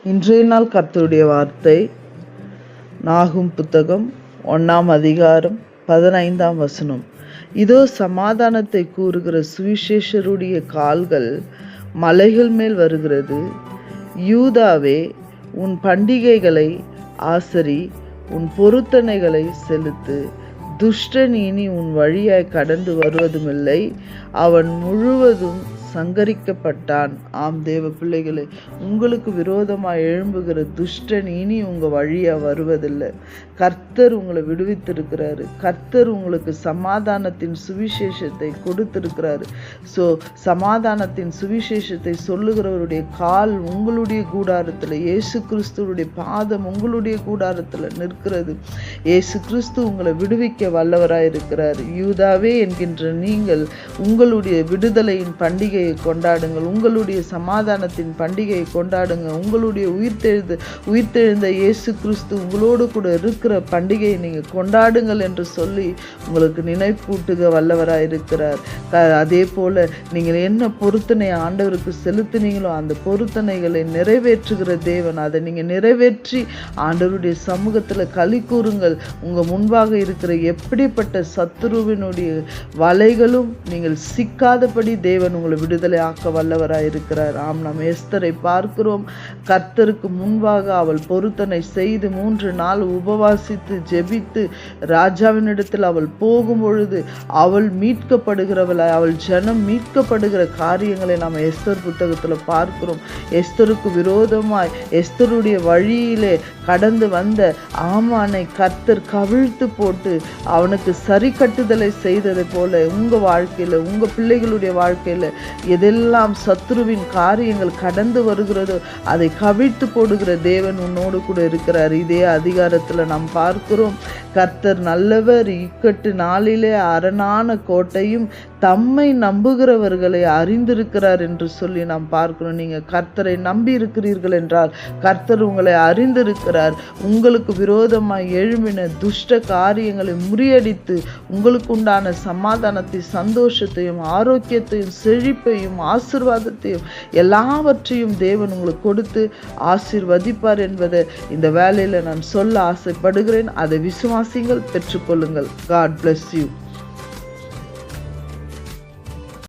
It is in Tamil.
இன்றைய நாள் கர்த்தருடைய வார்த்தை நாகும் புத்தகம் 1 அதிகாரம் 15 வசனம். இதோ சமாதானத்தை கூறுகிற சுவிசேஷருடைய கால்கள் மலைகள் மேல் வருகிறது. யூதாவே, உன் பண்டிகைகளை ஆசரி, உன் பொருத்தனைகளை செலுத்து. துஷ்டன் இனி உன் வழியாய் கடந்து வருவதுமில்லை, அவன் முழுவதும் சங்கரிக்கப்பட்டான். ஆம் தேவ பிள்ளைகளே, உங்களுக்கு விரோதமாக எழும்புகிற துஷ்டன் இனி உங்கள் வழியாக வருவதில்லை. கர்த்தர் உங்களை விடுவித்திருக்கிறாரு. கர்த்தர் உங்களுக்கு சமாதானத்தின் சுவிசேஷத்தை கொடுத்திருக்கிறாரு. சமாதானத்தின் சுவிசேஷத்தை சொல்லுகிறவருடைய கால் உங்களுடைய கூடாரத்தில், இயேசு கிறிஸ்துவனுடைய பாதம் உங்களுடைய கூடாரத்தில் நிற்கிறது. இயேசு கிறிஸ்து உங்களை விடுவிக்க வல்லவராயிருக்கிறார். யூதாவே என்கின்ற நீங்கள் உங்களுடைய விடுதலையின் பண்டிகையை கொண்டாடுங்கள். உங்களுடைய சமாதானத்தின் பண்டிகையை கொண்டாடுங்க. உங்களுடைய உயிர்த்தெழுந்த இயேசு கிறிஸ்து உங்களோடு கூட இருக்கிற பண்டிகையை நீங்கள் கொண்டாடுங்கள் என்று சொல்லி உங்களுக்கு நினைப்பூட்டுக வல்லவராயிருக்கிறார். அதே போல நீங்கள் என்ன பொருத்தனை ஆண்டவருக்கு செலுத்தினீங்களோ அந்த பொருத்தனைகளை நிறைவேற்றுகிற தேவன். அதை நீங்கள் நிறைவேற்றி ஆண்டவருடைய சமூகத்தில் களி கூறுங்கள். உங்கள் முன்பாக இருக்கிற எப்படிப்பட்ட சத்துருவினுடைய வலைகளும் நீங்கள் சிக்காதபடி தேவன் உங்களை விடுதலை ஆக்க வல்லவராயிருக்கிறார். ஆம், நாம் எஸ்தரை பார்க்கிறோம். கர்த்தருக்கு முன்பாக அவள் பொருத்தனை செய்து 3 நாள் உபவாசித்து ஜெபித்து ராஜாவினிடத்தில் அவள் போகும் பொழுது அவள் மீட்கப்படுகிறவளாய், அவள் ஜனம் மீட்கப்படுகிற காரியங்களை நாம் எஸ்தர் புத்தகத்தில் பார்க்கிறோம். எஸ்தருக்கு விரோதமாய் எஸ்தருடைய வழியிலே கடந்து வந்த ஆமானை கர்த்தர் கவிழ்த்து போட்டு அவனுக்கு சரி கட்டுதலை செய்ததை போல உங்கள் வாழ்க்கையில், உங்கள் பிள்ளைகளுடைய வாழ்க்கையில் எதெல்லாம் சத்துருவின் காரியங்கள் கடந்து வருகிறதோ அதை கவிழ்த்து போடுகிற தேவன் உன்னோடு கூட இருக்கிறார். இதே அதிகாரத்தில் நாம் பார்க்கிறோம். கர்த்தர் நல்லவர், இக்கட்டு நாளிலே அரணான கோட்டையும் தம்மை நம்புகிறவர்களை அறிந்திருக்கிறார் என்று சொல்லி நாம் பார்க்கிறோம். நீங்கள் கர்த்தரை நம்பி இருக்கிறீர்கள் என்றால் கர்த்தர் உங்களை அறிந்திருக்கிறார். உங்களுக்கு விரோதமாய் எழும்பின துஷ்ட காரியங்களை முறியடித்து உங்களுக்கு உண்டான சமாதானத்தை, சந்தோஷத்தையும், ஆரோக்கியத்தையும், செழிப்பையும், ஆசீர்வாதத்தையும் எல்லாவற்றையும் தேவன் உங்களுக்கு கொடுத்து ஆசீர்வதிப்பார் என்பதை இந்த வேளையில் நான் சொல்ல ஆசைப்படுகிறேன். அதை விசுவாசிங்கள், பெற்றுக்கொள்ளுங்கள். God bless you.